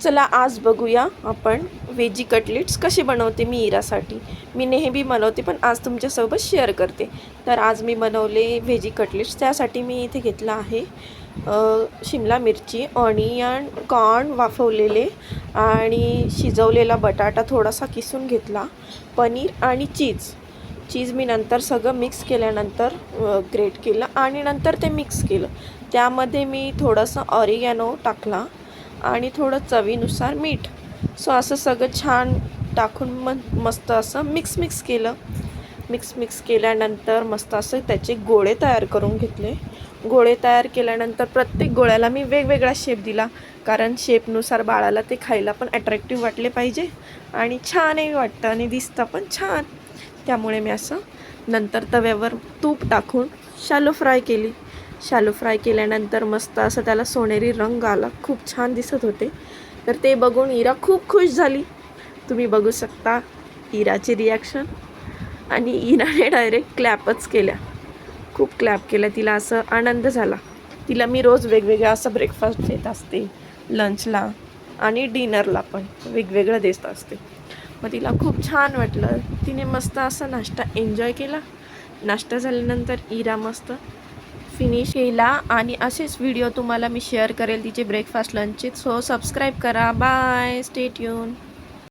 चला आज बघूया आपण वेजी कटलेट्स कसे बनवते मी इरासाठी। मी नेहमी बनवते पण आज तुमच्यासोबत शेअर करते। तर आज मी बनवले वेजी कटलेट्स। त्यासाठी मी इथे घेतला आहे शिमला मिरची, ऑनियन, कॉर्न वाफवलेले आणि शिजवलेला बटाटा थोडासा किसून घेतला, पनीर आणि चीज मी नंतर सगळं मिक्स केल्यानंतर ग्रेट केलं आणि नंतर ते मिक्स केलं। त्यामध्ये मी थोडंसं ऑरिगॅनो टाकला आणि थोडं चवीनुसार मीठ। सो असं सगळं छान टाकून मस्त असं मिक्स केलं। मिक्स केल्यानंतर मस्त असं त्याचे गोळे तयार करून घेतले। गोळे तयार केल्यानंतर प्रत्येक गोळ्याला मी वेगवेगळा शेप दिला, कारण शेपनुसार बाळाला ते खायला पण अट्रॅक्टिव्ह वाटले पाहिजे आणि छानही वाटतं आणि दिसतं पण छान। त्यामुळे मी असं नंतर तव्यावर तूप टाकून शॅलो फ्राय केली। शॅलो फ्राय केल्यानंतर मस्त असं त्याला सोनेरी रंग आला, खूप छान दिसत होते। तर ते बघून इरा खूप खुश झाली। तुम्ही बघू शकता इराची रिॲक्शन। आणि इराने डायरेक्ट क्लॅपच केल्या, खूप क्लॅप केल्या। तिला असं आनंद झाला। तिला मी रोज वेगवेगळा असं ब्रेकफास्ट देत असते, लंचला आणि डिनरला पण वेगवेगळं देत असते। मग तिला खूप छान वाटलं, तिने मस्त असा नाश्ता एन्जॉय केला। नाश्ता झाल्यानंतर इरा मस्त फिनिश केला आणि असेच व्हिडिओ तुम्हाला मी शेअर करेल तिचे ब्रेकफास्ट लंचचे। सो सबस्क्राईब करा। Bye, stay tune.